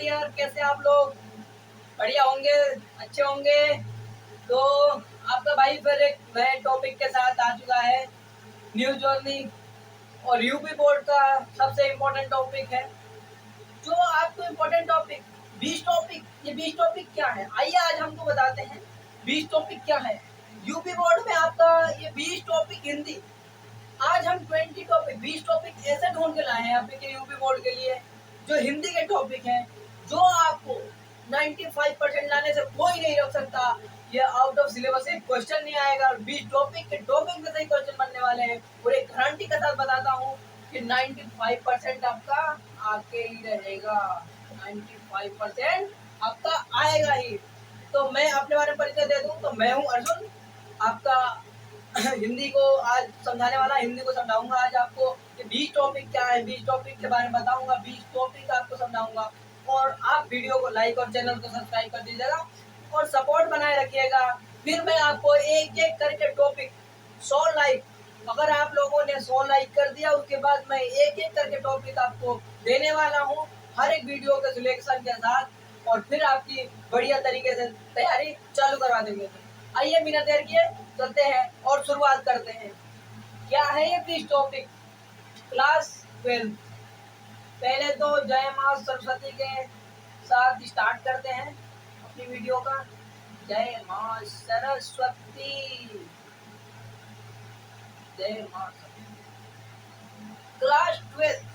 Dear, कैसे आप लोग? बढ़िया होंगे, अच्छे होंगे। तो आपका भाई फिर एक नए टॉपिक के साथ आ चुका है, न्यू जर्नी और यूपी बोर्ड का सबसे इम्पोर्टेंट टॉपिक है। जो आपको इम्पोर्टेंट टॉपिक 20 टॉपिक, ये 20 टॉपिक क्या है? आइए आज हमको बताते हैं 20 टॉपिक क्या है। यूपी बोर्ड में आपका ये 20 टॉपिक हिंदी। आज हम 20 टॉपिक 20 टॉपिक ऐसे ढूंढ के लाए हैं आपके यूपी बोर्ड के लिए, जो हिंदी के टॉपिक हैं, जो आपको 95% लाने से कोई नहीं रोक सकता। ये आउट ऑफ सिलेबस एक क्वेश्चन नहीं आएगा। 20 टॉपिक के टॉपिक में से ही क्वेश्चन बनने वाले हैं और एक गारंटी के साथ बताता हूँ कि 95% आपका आके ही रहेगा। 95% आपका आएगा ही। तो मैं अपने बारे में परिचय दे दूं तो मैं हूं अर्जुन, आपका हिंदी को आज समझाने वाला। हिंदी को समझाऊंगा आज आपको कि 20 टॉपिक क्या है, 20 टॉपिक के बारे में बताऊंगा, 20 टॉपिक आपको समझाऊंगा। और आप वीडियो को लाइक और चैनल को सब्सक्राइब कर दीजिएगा और सपोर्ट बनाए रखिएगा। फिर मैं आपको एक एक करके टॉपिक 100 लाइक, अगर आप लोगों ने 100 लाइक कर दिया उसके बाद मैं एक एक करके टॉपिक आपको देने वाला हूँ, हर एक वीडियो के सिलेक्शन के साथ, और फिर आपकी बढ़िया तरीके से तैयारी चालू करवा देंगे। आइए बिना देर किए चलते हैं और शुरुआत करते हैं। क्या है ये 20 टॉपिक? क्लास 12। पहले तो जय मां सरस्वती के साथ स्टार्ट करते हैं अपनी वीडियो का। जय मां सरस्वती, जय मां सरस्वती। क्लास 12।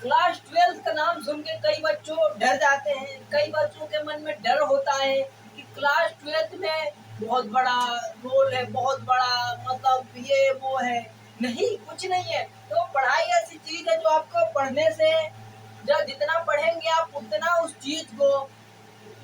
क्लास 12 का नाम सुन के कई बच्चों डर जाते हैं। कई बच्चों के मन में डर होता है कि क्लास 12 में बहुत बड़ा रोल है, बहुत बड़ा मतलब ये वो है। नहीं, कुछ नहीं है। तो पढ़ाई ऐसी चीज है जो आपको पढ़ने से, जब जितना पढ़ेंगे आप उतना उस चीज को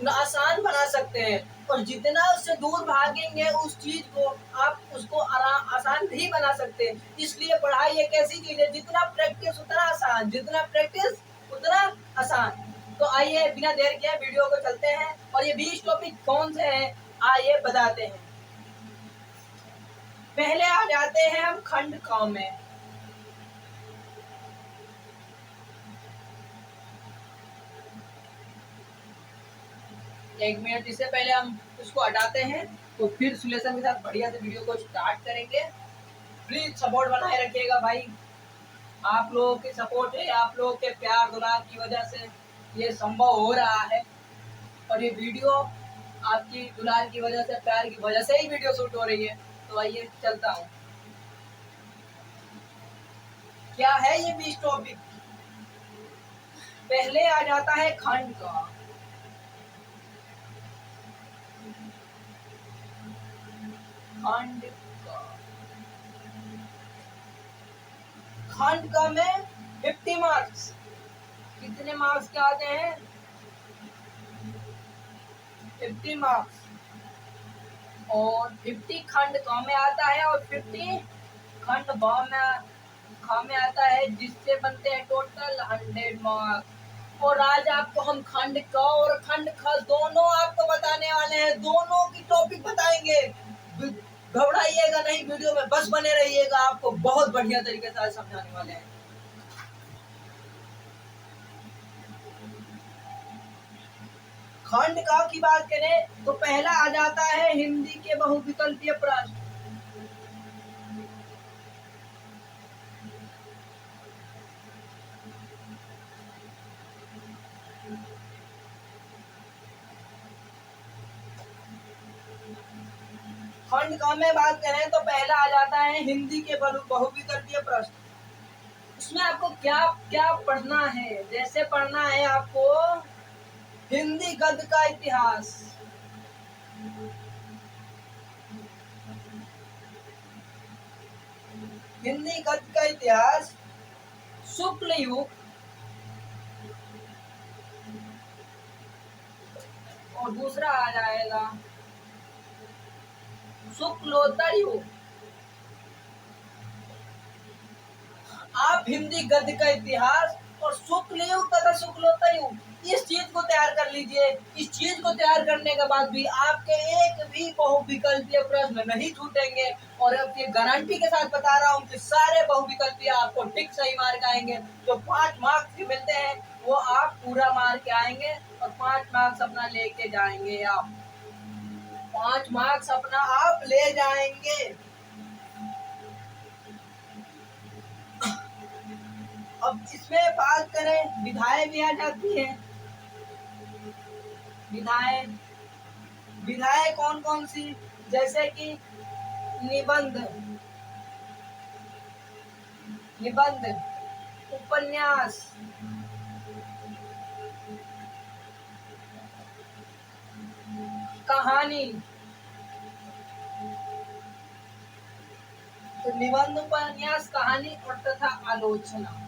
आसान बना सकते हैं, और जितना उससे दूर भागेंगे उस चीज को आप उसको आसान नहीं बना सकते। इसलिए पढ़ाई एक ऐसी चीज है, जितना प्रैक्टिस उतना आसान, जितना प्रैक्टिस उतना आसान। तो आइए बिना देर किए वीडियो को चलते हैं और ये 20 टॉपिक कौन से हैं आइए बताते हैं। पहले आ जाते हैं हम खंड क में। एक मिनट, इससे पहले हम उसको हटाते हैं तो फिर सुलेशन के साथ बढ़िया से वीडियो को स्टार्ट करेंगे। प्लीज सपोर्ट बनाए रखिएगा भाई। आप लोगों के सपोर्ट है, आप लोगों के प्यार दुलार की वजह से ये संभव हो रहा है, और ये वीडियो आपकी दुलार की वजह से, प्यार की वजह से ही वीडियो शूट हो रही है। तो आइए चलता हूँ। क्या है ये 20 टॉपिक? पहले आ जाता है खंड का। खंड का, खंड का में 50 मार्क्स। कितने मार्क्स के आते हैं? 50 मार्क्स। और 50 खंड क में आता है और 50 खंड ब में ख में आता है, जिससे बनते हैं टोटल 100 मार्क्स। और आज आपको हम खंड क और खंड ख दोनों आपको बताने वाले हैं, दोनों की टॉपिक बताएंगे। घबराइएगा नहीं, वीडियो में बस बने रहिएगा, आपको बहुत बढ़िया तरीके से समझाने वाले हैं। खंड का की बात करें तो पहला आ जाता है हिंदी के बहुविकल्पीय प्रश्न। खंड क में बात करें तो पहला आ जाता है हिंदी के बहुविकल्पीय प्रश्न। उसमें आपको क्या क्या पढ़ना है? जैसे पढ़ना है आपको हिंदी गद्य का इतिहास, हिंदी गद्य का इतिहास, शुक्ल युग और दूसरा आ जाएगा शुक्लोत्तर युग। आप हिंदी गद्य का इतिहास और शुक्ल युग तथा शुक्लोत्तर युग इस चीज को तैयार कर लीजिए। इस चीज को तैयार करने के बाद भी आपके एक भी बहुविकल्पीय प्रश्न नहीं छूटेंगे, और अब ये गारंटी के साथ बता रहा हूँ कि सारे बहुविकल्पीय आपको टिक सही मार्क आएंगे। जो 5 मार्क्स मिलते हैं वो आप पूरा मार के आएंगे और 5 मार्क्स अपना लेके जाएंगे। आप 5 मार्क्स अपना आप ले जाएंगे। अब इसमें बात करें, विधाएं भी आ जाती है। विधाएं विधाएं कौन कौन सी, जैसे कि निबंध, निबंध, उपन्यास, कहानी। तो निबंध, उपन्यास, कहानी और तथा आलोचना,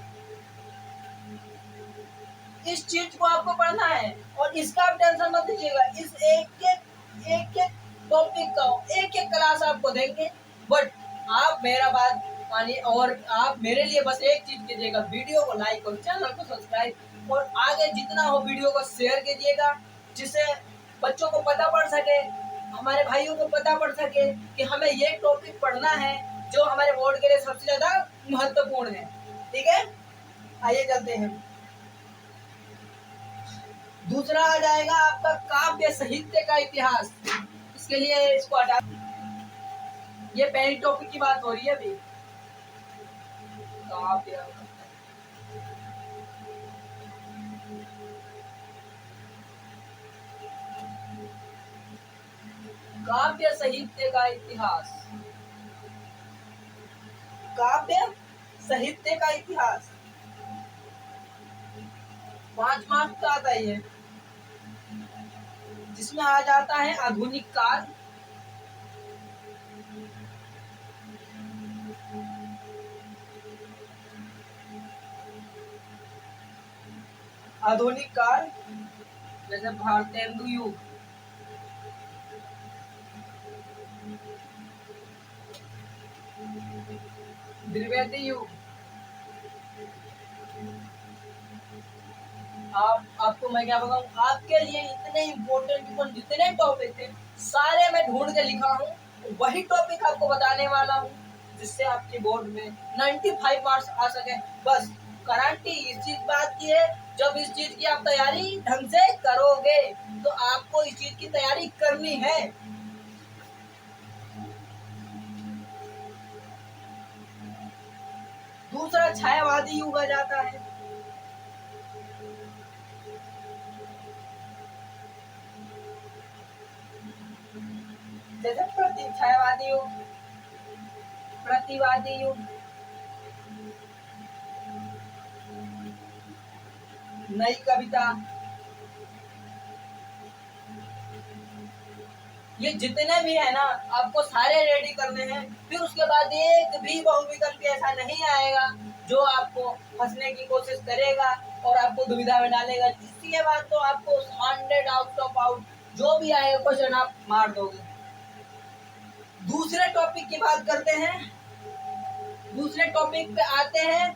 इस चीज को आपको पढ़ना है। और इसका आप टेंशन मत लीजिएगा, इस एक टॉपिक का एक एक क्लास आपको देंगे। बट आप मेरा बात मानिए और आप मेरे लिए बस एक चीज कीजिएगा, वीडियो को लाइक और चैनल को सब्सक्राइब, और आगे जितना हो वीडियो को शेयर कीजिएगा, जिससे बच्चों को पता पड़ सके, हमारे भाइयों को पता पड़ सके कि हमें ये टॉपिक पढ़ना है जो हमारे बोर्ड के लिए सबसे ज्यादा महत्वपूर्ण है। ठीक है, आइए चलते हैं। दूसरा आ जाएगा आपका काव्य साहित्य का इतिहास। इसके लिए इसको हटा, ये पहली टॉपिक की बात हो रही है अभी। काव्य, काव्य साहित्य का इतिहास, काव्य साहित्य का इतिहास 5 मार्क्स का आता है, जिसमें आ जाता है आधुनिक काल, आधुनिक काल जैसे भारतेंदु युग, द्विवेदी युग। आपको मैं क्या बताऊं, आपके लिए इतने इम्पोर्टेंट जितने टॉपिक थे सारे मैं ढूंढ के लिखा हूँ, वही टॉपिक आपको बताने वाला हूँ, जिससे आपके बोर्ड में 95 मार्क्स आ सके। बस गारंटी इस चीज बात की है, जब इस चीज की आप तैयारी ढंग से करोगे तो आपको इस चीज की तैयारी करनी है। दूसरा छायावादी युग आ जाता है। जैसे छायावादी युग, प्रतिवादी युग, नई कविता, ये जितने भी है ना आपको सारे रेडी करने हैं। फिर उसके बाद एक भी बहुविकल्प ऐसा नहीं आएगा जो आपको फंसने की कोशिश करेगा और आपको दुविधा में डालेगा। इसके बाद तो आपको 100 आउट ऑफ आउट जो भी आएगा क्वेश्चन आप मार दोगे। दूसरे टॉपिक की बात करते हैं। दूसरे टॉपिक पे आते हैं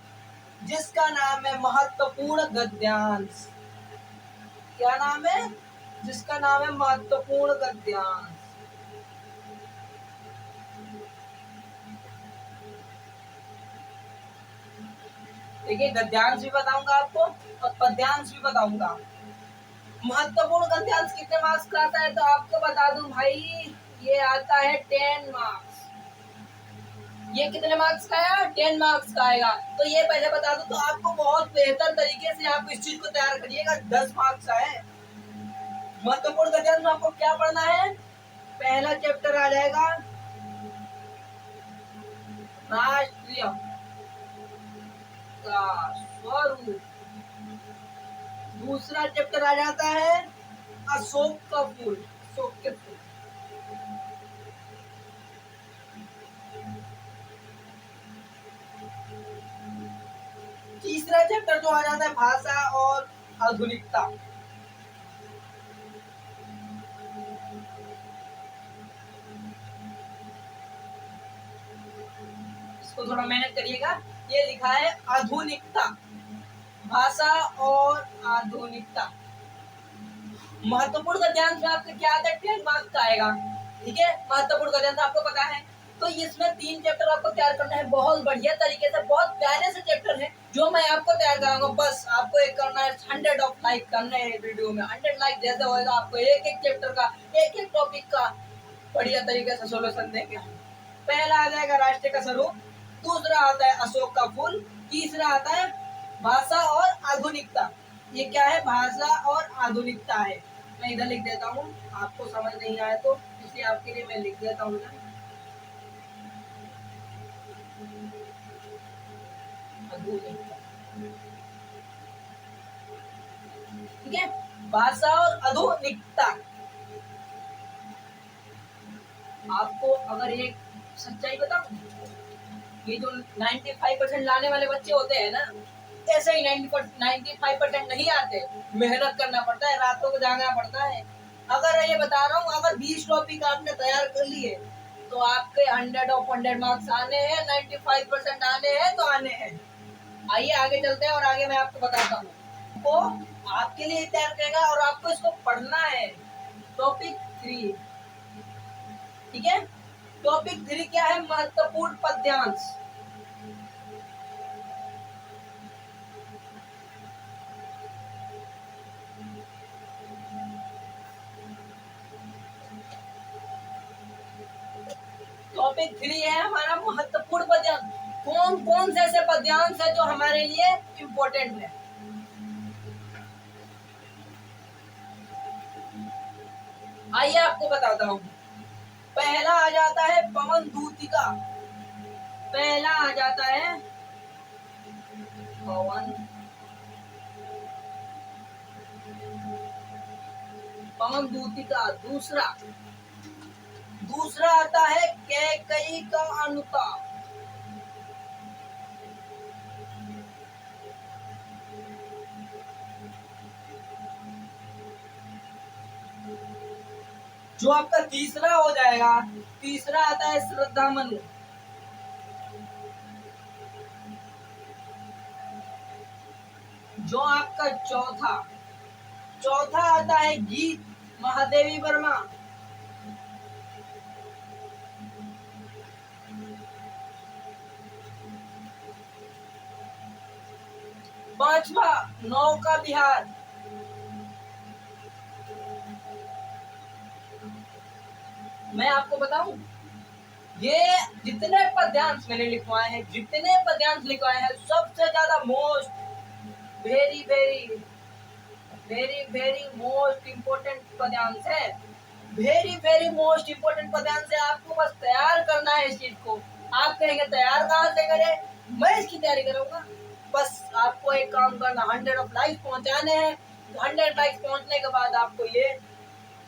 जिसका नाम है महत्वपूर्ण गद्यांश। क्या नाम है? जिसका नाम है महत्वपूर्ण गद्यांश। देखिए, गद्यांश भी बताऊंगा आपको और पद्यांश भी बताऊंगा। महत्वपूर्ण गद्यांश कितने मार्क्स का आता है तो आपको बता दूं भाई, ये आता है 10 मार्क्स। ये कितने मार्क्स का है? 10 मार्क्स का आएगा। तो ये पहले बता दूं तो आपको बहुत बेहतर तरीके से आप इस चीज को तैयार करिएगा। 10 मार्क्स का है। महत्वपूर्ण गद्यांश में आपको क्या पढ़ना है? पहला चैप्टर आ जाएगा राष्ट्रीय का स्वरूप। दूसरा चैप्टर आ जाता है अशोक का फूल, अशोक के फूल। तीसरा चैप्टर जो आ जाता है भाषा और आधुनिकता। इसको थोड़ा मेहनत करिएगा। ये लिखा है आधुनिकता, भाषा और आधुनिकता। महत्वपूर्ण गद्यांश में आपका क्या आता है, 10 मार्क्स का आएगा। ठीक है, महत्वपूर्ण गद्यांश आपको पता है। तो इसमें 3 चैप्टर आपको तैयार करना है, बहुत बढ़िया तरीके से, बहुत प्यारे से चैप्टर है जो मैं आपको तैयार कराऊंगा। बस आपको एक करना है, 100 ऑफ लाइक करना है वीडियो में। 100 लाइक जैसे होगा आपको एक एक चैप्टर का, एक एक टॉपिक का बढ़िया तरीके से सोल्यूशन देंगे। पहला आ जाएगा राष्ट्र का स्वरूप, दूसरा आता है अशोक का फूल, तीसरा आता है भाषा और आधुनिकता। ये क्या है, भाषा और आधुनिकता है। मैं इधर लिख देता हूँ, आपको समझ नहीं आया तो इसलिए आपके लिए मैं लिख देता हूँ। ठीक है, भाषा और आधुनिकता। आपको अगर एक सच्चाई बताऊं, ये जो 95% लाने वाले बच्चे होते हैं ना, ऐसे ही 95% नहीं आते। मेहनत करना पड़ता है, रातों को जागना पड़ता है। अगर ये बता रहा हूँ, अगर 20 टॉपिक आपने तैयार कर लिए तो आपके 100 ऑफ 100 मार्क्स आने हैं, 95% आने हैं तो आने हैं। आइए आगे चलते हैं और आगे मैं आपको बताता हूँ। वो आपके लिए तैयार करेगा और आपको इसको पढ़ना है। टॉपिक 3, ठीक है। टॉपिक 3 क्या है, महत्वपूर्ण पद्यांश। टॉपिक 3 है हमारा महत्वपूर्ण पद्यांश। कौन कौन से ऐसे पद्यांश है जो हमारे लिए इम्पोर्टेंट है। आइए आपको बताता हूँ। पहला आ जाता है पवन दूतिका। पहला आ जाता है पवन पवन दूतिका। दूसरा आता है कैकई का अनुताप। जो आपका तीसरा हो जाएगा, तीसरा आता है श्रद्धा मनु। जो आपका चौथा आता है गीत महादेवी वर्मा। पांचवा नौका विहार। मैं आपको बताऊं, ये जितने पद्यांश मैंने लिखवाए हैं, सबसे ज्यादा very very very very most important पद्यांश है। वेरी वेरी मोस्ट इम्पोर्टेंट पद्यांश है। आपको बस तैयार करना है इस चीज को। आप कहेंगे तैयार कहाँ से करें, मैं इसकी तैयारी करूंगा। बस आपको एक काम करना, 100 ऑफ लाइक पहुंचाने हैं। 100 लाइक पहुंचने के बाद आपको ये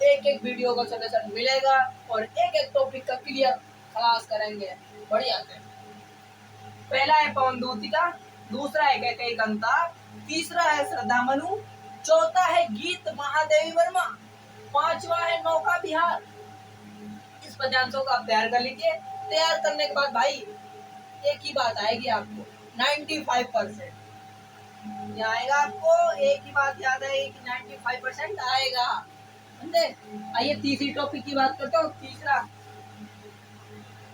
एक एक वीडियो का सजेशन मिलेगा और एक एक टॉपिक का क्लियर खलास करेंगे बढ़िया से। पहला है पवन दूतिका, दूसरा है कैकई का अनुताप, तीसरा है श्रद्धा मनु, चौथा है गीत महादेवी वर्मा, पांचवा है नौका विहार। इस पद्यांशों को आप तैयार कर लीजिए। तैयार करने के बाद भाई एक ही बात आएगी आपको, 95% आएगा। आपको एक ही बात याद आएगी कि 95% आएगा। समझे। आइए तीसरी टॉपिक की बात करता हूँ। तीसरा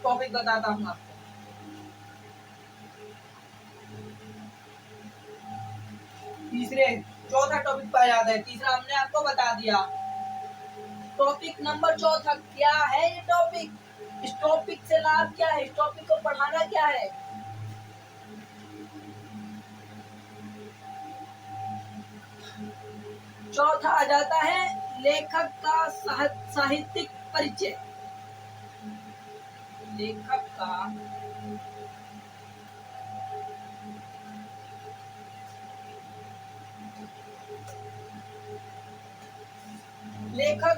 टॉपिक बताता हूँ आपको। चौथा टॉपिक पर याद है, तीसरा हमने आपको बता दिया। टॉपिक नंबर चौथा क्या है ये टॉपिक, इस टॉपिक से लाभ क्या है, इस टॉपिक को पढ़ाना क्या है। चौथा आ जाता है लेखक का साहित्यिक परिचय। लेखक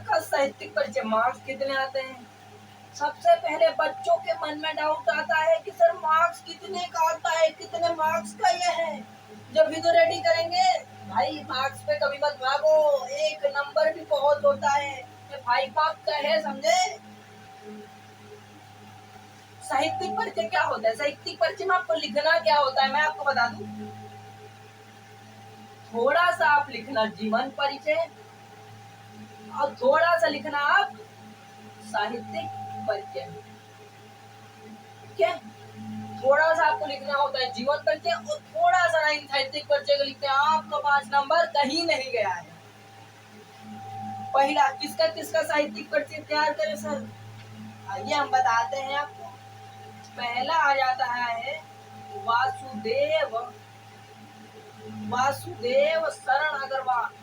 का साहित्यिक परिचय। मार्क्स कितने आते हैं। सबसे पहले बच्चों के मन में डाउट आता है कि सर मार्क्स कितने का आता है, कितने मार्क्स का ये है। जब भी तो रेडी करेंगे भाई, मार्क्स पे कभी मत भागो, एक नंबर भी बहुत होता है, ये 5 मार्क्स का है, समझे। साहित्यिक परिचय क्या होता है, साहित्यिक परिचय में आपको लिखना क्या होता है, मैं आपको बता दूं। थोड़ा सा आप लिखना जीवन परिचय, अब थोड़ा सा लिखना आप साहित्यिक परिचय, ठीक है। थोड़ा सा आपको लिखना होता है जीवन परिचय और थोड़ा सा नहीं साहित्यिक परिचय को लिखते हैं, आपका 5 नंबर कहीं नहीं गया है। पहला किसका किसका साहित्यिक परिचय तैयार करें सर, आइए हम बताते हैं आपको। पहला आ जाता है वासुदेव, वासुदेव शरण अग्रवाल।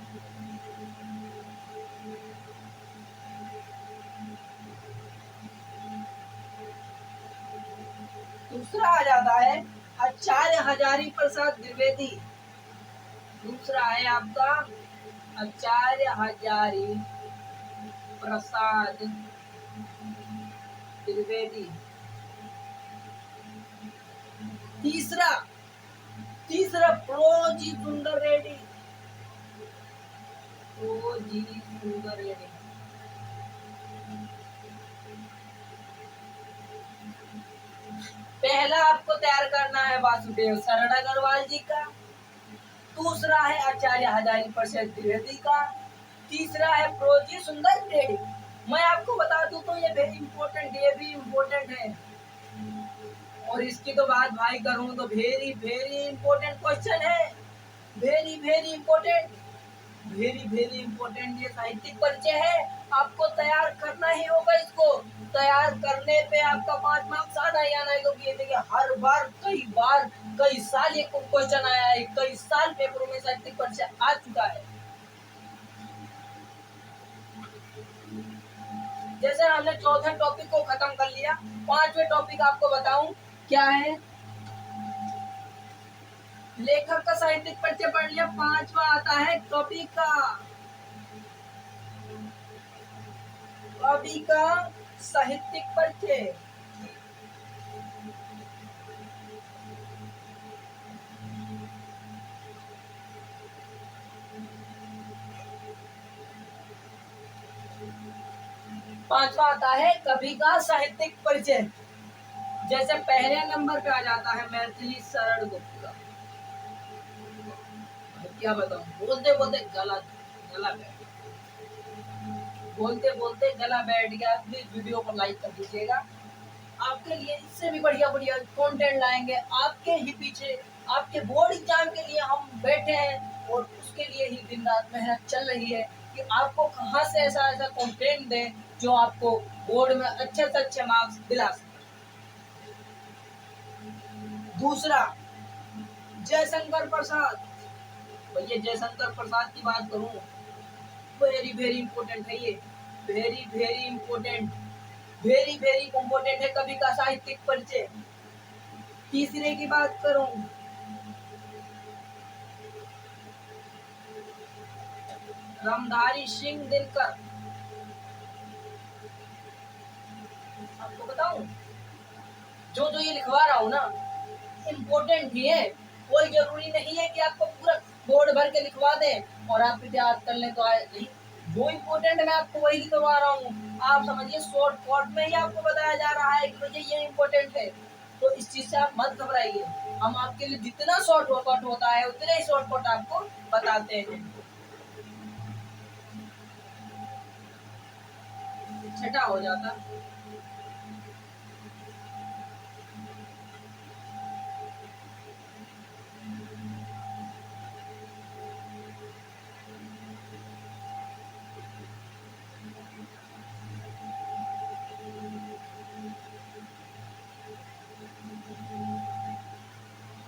दूसरा आ जाता है आचार्य हजारी प्रसाद द्विवेदी। दूसरा है आपका आचार्य हजारी प्रसाद द्विवेदी। तीसरा तीसरा प्रोजी सुंदर रेड्डी, प्रोजी सुंदर रेड्डी। पहला आपको तैयार करना है वासुदेव शरण अग्रवाल जी का, दूसरा है आचार्य हजारी प्रसाद द्विवेदी का, तीसरा है प्रोजी सुंदर रेड्डी। मैं आपको बता दूं तो ये वेरी इंपॉर्टेंट, ये भी इम्पोर्टेंट है। और इसकी तो बात भाई करूं तो वेरी वेरी इंपॉर्टेंट क्वेश्चन है, very very important, very very important. ये साहित्यिक परिचय है, आपको तैयार करना ही होगा। इसको तैयार करने पे आपका 5 मार्क्स आना ही आना है, क्योंकि ये देखिए हर बार कई साल ये क्वेश्चन आया है, कई साल पेपरों में साहित्यिक परिचय आ चुका है। जैसे हमने चौथे टॉपिक को खत्म कर लिया, पांचवें टॉपिक आपको बताऊं क्या है। लेखक का साहित्यिक परिचय पढ़ लिया, पांचवा आता है कवि का, कवि का साहित्यिक परिचय। पांचवा आता है कवि का साहित्यिक परिचय। जैसे पहले नंबर पे आ जाता है मैथिली शरण गुप्त का। क्या बताऊं, बोलते बोलते गला गला बैठ बोलते बोलते गला बैठ गया। प्लीज वीडियो को लाइक कर दीजिएगा, आपके लिए इससे भी बढ़िया बढ़िया कंटेंट लाएंगे आपके ही पीछे। आपके बोर्ड एग्जाम के लिए हम बैठे हैं और उसके लिए ही दिन रात मेहनत चल रही है कि आपको कहां से ऐसा ऐसा कंटेंट दें जो आपको बोर्ड में अच्छे से अच्छे मार्क्स दिला सके। दूसरा जयशंकर प्रसाद, भैया जयशंकर प्रसाद की बात करूं, वेरी वेरी इंपॉर्टेंट है ये, very very important, very very important है कवि का साहित्यिक परिचय। तीसरे की बात करूं, रामधारी सिंह दिनकर। आपको बताऊं जो जो ये लिखवा रहा हूँ ना, इम्पोर्टेंट ही है। कोई जरूरी नहीं है कि आपको पूरा बोर्ड भर के लिखवा दें और आप याद कर लें तो आए नहीं। जो इम्पोर्टेंट है मैं आपको वही लिखवा रहा हूँ। आप समझिए शॉर्ट कट में ही आपको बताया जा रहा है कि मुझे ये इम्पोर्टेंट है, तो इस चीज से आप मत घबराइए। हम आपके लिए जितना शॉर्ट कट होता है उतने ही शॉर्ट कट आपको बताते हैं। छठा हो जाता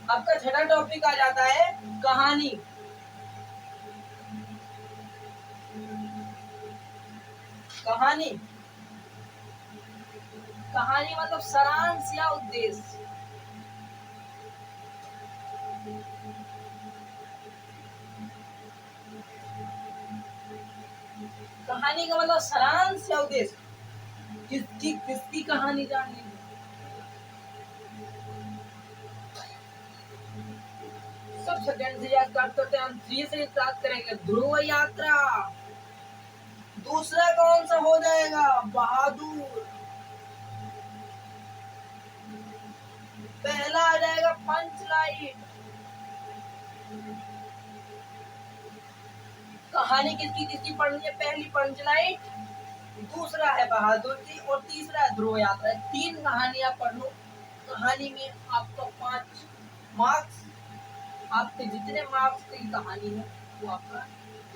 आपका छठा टॉपिक आ जाता है कहानी। कहानी कहानी मतलब सारांश या उद्देश्य। कहानी का मतलब सारांश या उद्देश्य, किसकी किसकी कहानी जाननी है। सब सेकंड से याद करते हैं, हम 3 से स्टार्ट करेंगे। ध्रुव यात्रा। दूसरा कौन सा हो जाएगा, बहादुर। पहला आ जाएगा पंचलाइट। कहानी किसकी किसकी पढ़नी है? पहली पंचलाइट, दूसरा है बहादुर की और तीसरा है ध्रुव यात्रा। 3 कहानियां पढ़ लो। कहानी में आपका 5 मार्क्स, आपके जितने मार्क्स की कहानी है वो आपका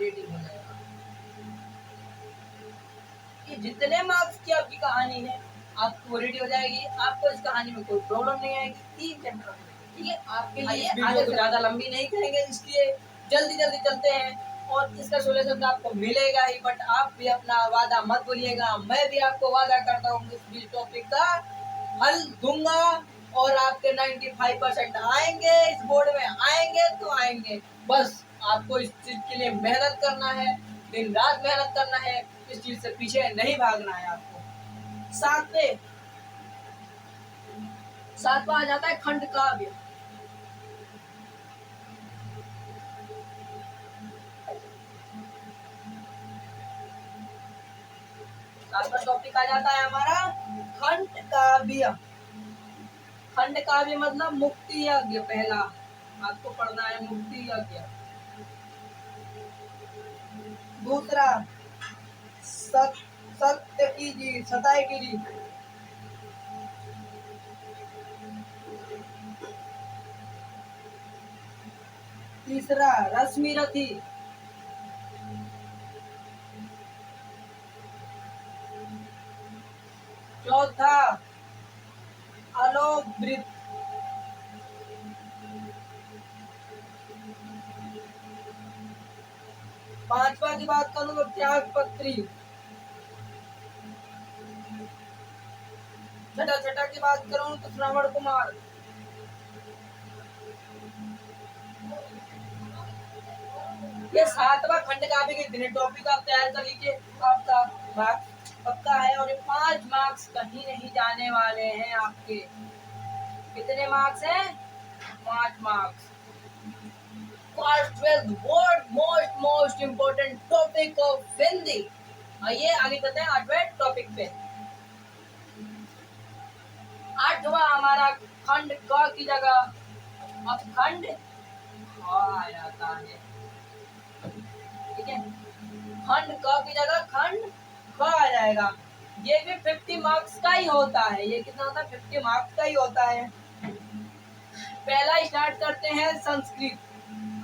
रेटिंग हो जाएगा। कि जितने मार्क्स की आपकी कहानी है आपको रेडी हो जाएगी। आपको इस कहानी में कोई प्रॉब्लम नहीं आएगी। 3 चैप्टर, ठीक है। आपके लिए वीडियो को ज्यादा लंबी नहीं करेंगे, इसलिए जल्दी जल्दी चलते हैं और इसका सोल्यूशन तो आपको मिलेगा ही। बट आप भी अपना वादा मत भूलिएगा। मैं भी आपको वादा करता हूँ इस टॉपिक का हल दूंगा और आपके 95% आएंगे, इस बोर्ड में आएंगे तो आएंगे। बस आपको इस चीज के लिए मेहनत करना है, दिन रात मेहनत करना है, इस चीज से पीछे नहीं भागना है आपको। सातवां आ जाता है खंड काव्य। सातवां टॉपिक आ जाता है हमारा खंड काव्य। खंड काव्य मतलब मुक्ति यज्ञ। पहला आपको पढ़ना है मुक्ति यज्ञ। दूसरा सत्य की जीत, सताए की जीत। तीसरा रश्मि रथी। चौथा अलोकवृत। पांचवा की बात करूं तो त्यागपत्री। छठा की बात करूं तो श्रवण कुमार। ये 7वां खंड काव्य के दिन टॉपिक आप तैयार कर लीजिए। आपका मार्क्स पक्का है और ये 5 मार्क्स कहीं नहीं जाने वाले हैं आपके। कितने मार्क्स हैं? 5 marks. Class 12 world most important topic of Hindi. आइए आगे चलते हैं 8वें टॉपिक पे। 8वां हमारा खंड क की जगह अब खंड आ जाता है, ठीक है। खंड क की जगह खंड ख आ जाएगा। ये भी 50 मार्क्स का ही होता है। ये कितना होता है? 50 मार्क्स का ही होता है। पहला स्टार्ट करते हैं संस्कृत।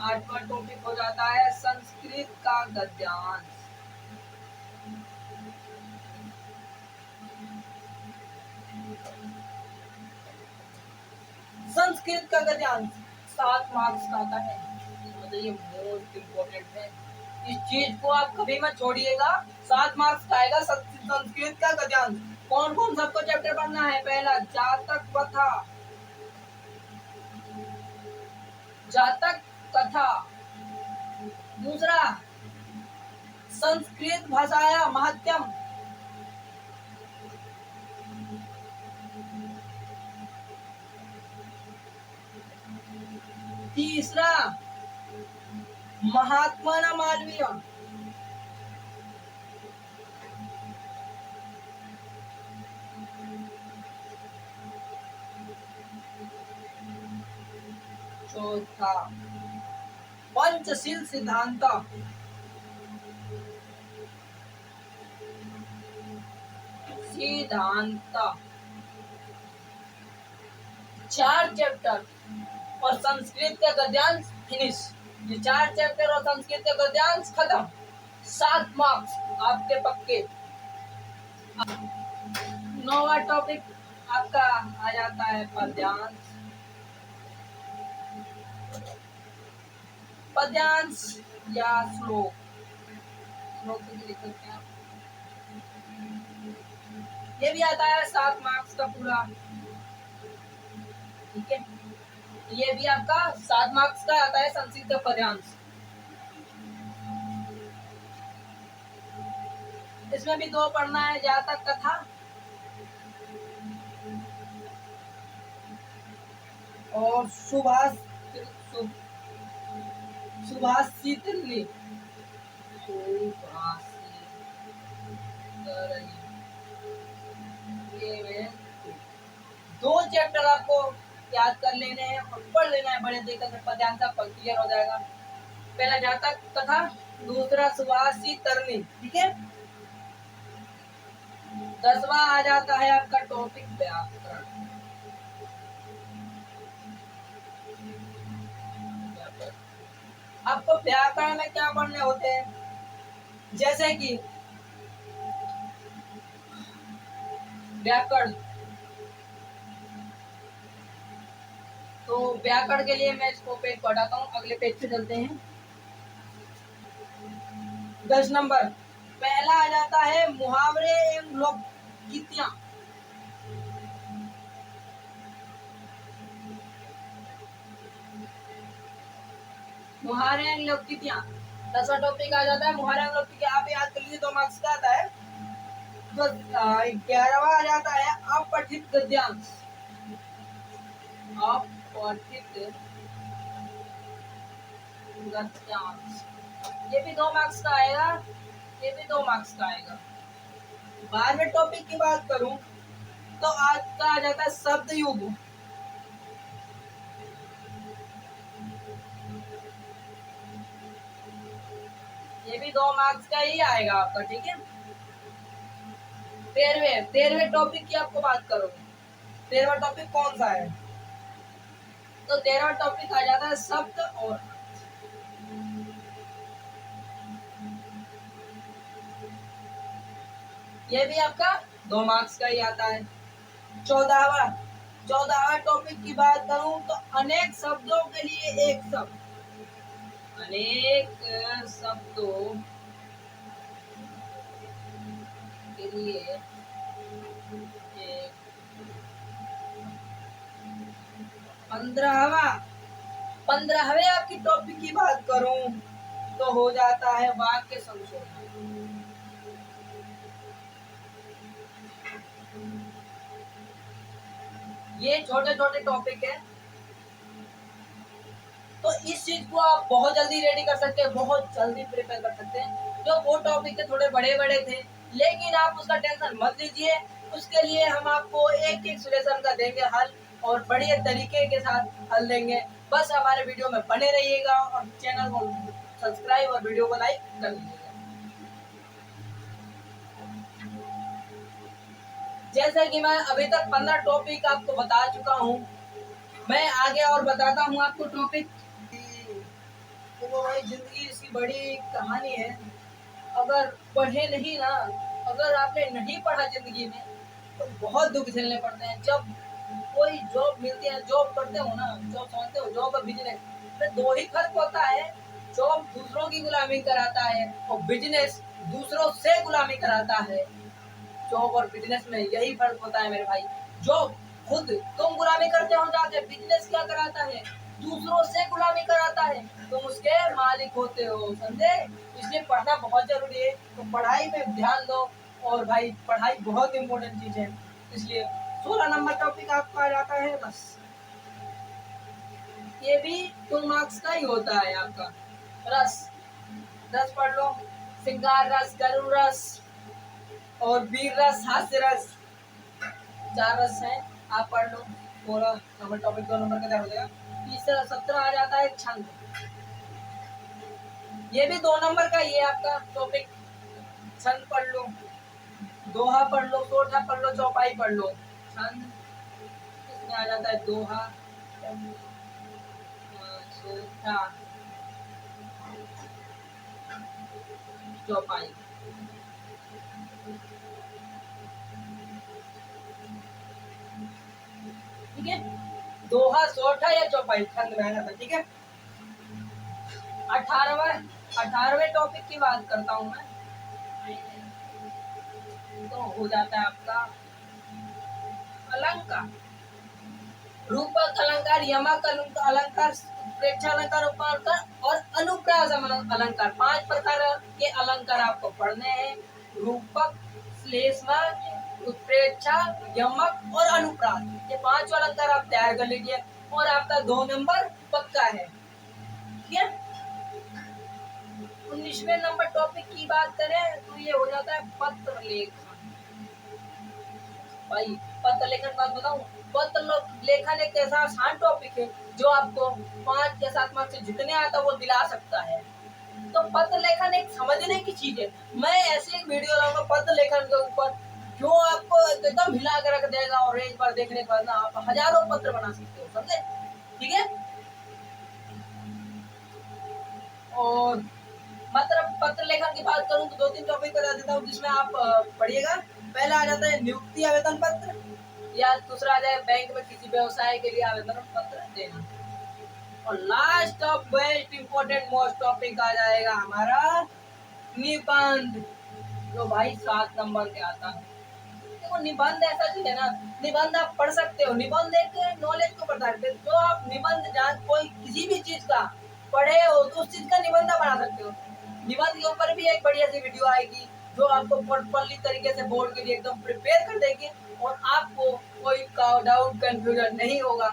8वां टॉपिक हो जाता है संस्कृत का गद्यांश। संस्कृत का गद्यांश 7 मार्क्स का आता है। मतलब ये मोस्ट इम्पोर्टेंट है। इस चीज को आप कभी मत छोड़िएगा। 7 मार्क्स का आएगा संस्कृत का गद्यांश। कौन कौन सबको चैप्टर पढ़ना है? पहला जातक कथा, जातक कथा। दूसरा संस्कृत भाषाया महत्यम। तीसरा महात्मा मालवीय। चौथा पंचशील सिद्धांत। सिद्धांत 4 चैप्टर और संस्कृत का गद्यांश फिनिश। ये 4 चैप्टर और संस्कृत का गद्यांश खत्म। 7 मार्क्स आपके पक्के। 9वां टॉपिक आपका आ जाता है पद्यांश। पद्यांश या श्लोक, श्लोक से लिख सकते हैं आप। ये भी आता है 7 मार्क्स का पूरा, ठीक है। ये भी आपका 7 मार्क्स का आता है संस्कृत का पद्यांश। इसमें भी 2 पढ़ना है, जातक कथा और सुभाषितली। 2 चैप्टर आपको याद कर लेने हैं और पढ़ लेना है बड़े देखकर से। पद्यांश आपका क्लियर हो जाएगा। पहला जातक कथा, दूसरा सुभाषी तरनी, ठीक है। 10वां आ जाता है आपका टॉपिक व्याकरण। आपको व्याकरण में क्या पढ़ने होते हैं, जैसे कि व्याकरण, तो व्याकरण के लिए मैं इसको पेज पढ़ाता हूँ, अगले पेज पे चलते हैं। 10 नंबर पहला आ जाता है मुहावरे एवं लोकगीतियां। मुहावरे एवं लोकगीतियां 10वां टॉपिक आ जाता है मुहावरे एवं लोकगीतियां। आप याद कर लीजिए, 2 मार्क्स का आता है। तो 11वां आ जाता है अपठित गद्यांश। अपठित गद्यांश, ये भी 2 मार्क्स का आएगा, ये भी 2 मार्क्स का आएगा। 12वें टॉपिक की बात करूं तो आज का आ जाता है शब्द युग। ये भी 2 मार्क्स का ही आएगा आपका, ठीक है। 13वें टॉपिक की आपको बात करूं, 13वां टॉपिक कौन सा है, तो 13वां टॉपिक आ जाता है शब्द और, ये भी आपका 2 मार्क्स का ही आता है। 14वां टॉपिक की बात करूं तो अनेक शब्दों के लिए एक शब्द, अनेक शब्दों के लिए एक। 15वें आपकी टॉपिक की बात करूं तो हो जाता है वाक्य संशोधन। ये छोटे छोटे टॉपिक है, तो इस चीज को आप बहुत जल्दी रेडी कर सकते हैं, बहुत जल्दी प्रिपेयर कर सकते हैं। जो वो टॉपिक के थोड़े बड़े बड़े थे, लेकिन आप उसका टेंशन मत लीजिए, उसके लिए हम आपको एक एक सॉल्यूशन का देंगे हल, और बढ़िया तरीके के साथ हल देंगे। बस हमारे वीडियो में बने रहिएगा और चैनल को सब्सक्राइब और वीडियो को लाइक कर लीजिएगा। जैसे कि मैं अभी तक 15 टॉपिक आपको बता चुका हूँ, मैं आगे और बताता हूँ आपको टॉपिक। तो भाई जिंदगी इसकी बड़ी कहानी है, अगर पढ़े नहीं ना, अगर आपने नहीं पढ़ा जिंदगी में तो बहुत दुख झेलने पड़ते हैं। जब कोई जॉब मिलती है, जॉब करते हो ना, जॉब समझते हो, जॉब और बिजनेस में 2 ही फर्क होता है। जॉब दूसरों की गुलामी कराता है और बिजनेस दूसरों से गुलामी कराता है। जॉब और बिजनेस में यही फर्क होता है मेरे भाई। जॉब खुद तुम गुलामी करते हो जाके, बिजनेस क्या कराता है, दूसरों से गुलामी कराता है, तुम उसके मालिक होते हो, समझे। इसलिए पढ़ना बहुत जरूरी है, तो पढ़ाई में ध्यान दो। और भाई पढ़ाई बहुत इंपॉर्टेंट चीज है, इसलिए 16 नंबर टॉपिक आपका आ जाता है बस। ये भी 2 मार्क्स का ही होता है आपका। रस, रस पढ़ लो, श्रृंगार रस, गरुड़ रस और वीर रस, हास्य रस, 4 रस हैं, आप पढ़ लो। 16 नंबर टॉपिक 2 नंबर का तैयार हो जाएगा। तीसरा 17 आ जाता है छंद, ये भी 2 नंबर का ही है आपका टॉपिक। छंद पढ़ लो, दोहा पढ़ लो, सोठा पढ़ लो, चौपाई पढ़ लो। छंद इसमें आ जाता है दोहा, सोठा, चौपाई। ठीक है, दोहा, सोठा या चौपाई छंद में आ जाता है, ठीक है। 18वें टॉपिक की बात करता हूँ मैं, तो हो जाता है आपका अलंकार। रूपक अलंकार, यमक अलंकार, प्रेक्षा अलंकार, उपअलंकार और अनुप्रास अलंकार, 5 प्रकार के अलंकार आपको पढ़ने हैं। रूपक, श्लेषमक, उत्प्रेक्षा, यमक और अनुप्रास, ये 5 अलंकार आप तैयार कर लीजिए और आपका 2 नंबर पक्का है, ठीक है। 19वें नंबर टॉपिक की बात करें तो ये हो जाता है पत्र लेखन। भाई पत्र लेखन बात बताऊं, पत्र लेखन एक ऐसा आसान टॉपिक है जो आपको 5 या 7 मार्क्स से जितने आता है वो दिला सकता है। तो पत्र लेखन एक समझने की चीज है। मैं ऐसे एक वीडियो लाऊंगा पत्र लेखन के ऊपर जो आपको एकदम हिला कर रख देगा, और एक बार देखने के बाद ना आप हजारों पत्र बना सकते हो, समझे? ठीक है। और मतलब पत्र लेखन की बात करूं तो 2-3 टॉपिक बता देता हूँ जिसमें आप पढ़िएगा। पहला आ जाता है नियुक्ति आवेदन पत्र, या दूसरा आ जाए बैंक में किसी व्यवसाय के लिए आवेदन पत्र देना, और last of best important most topic आ जाएगा हमारा निबंध, जो भाई 7 नंबर के आता है। देखो निबंध ऐसा चीज है ना, निबंध आप पढ़ सकते हो, निबंध एक नॉलेज को बताते हैं। जो आप निबंध जान कोई किसी भी चीज का पढ़े हो तो उस चीज का निबंध आप बना सकते हो। निबंध के ऊपर भी एक बढ़िया सी वीडियो आएगी जो आपको प्रॉपर्ली तरीके से बोर्ड के लिए एकदम प्रिपेयर कर देगी, और आपको कोई डाउट कंफ्यूजन नहीं होगा।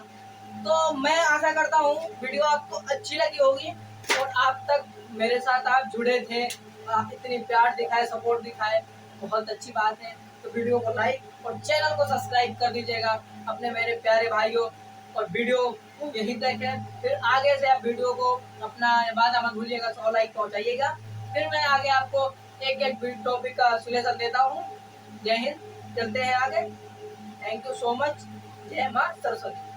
तो मैं आशा करता हूँ वीडियो आपको अच्छी लगी होगी, और आप तक मेरे साथ आप जुड़े थे, आप इतनी प्यार दिखाए, सपोर्ट दिखाए, बहुत अच्छी बात है। तो वीडियो को लाइक और चैनल को सब्सक्राइब कर दीजिएगा अपने मेरे प्यारे भाइयों, और वीडियो यहीं तक है। फिर आगे से आप वीडियो को अपना वादा मत भूलिएगा, 100 लाइक पहुंचाइएगा। फिर मैं आगे आपको एक एक टॉपिक का सॉल्यूशन देता हूँ। जय हिंद, चलते हैं आगे। Thank you so much. जय माँ सरस्वती।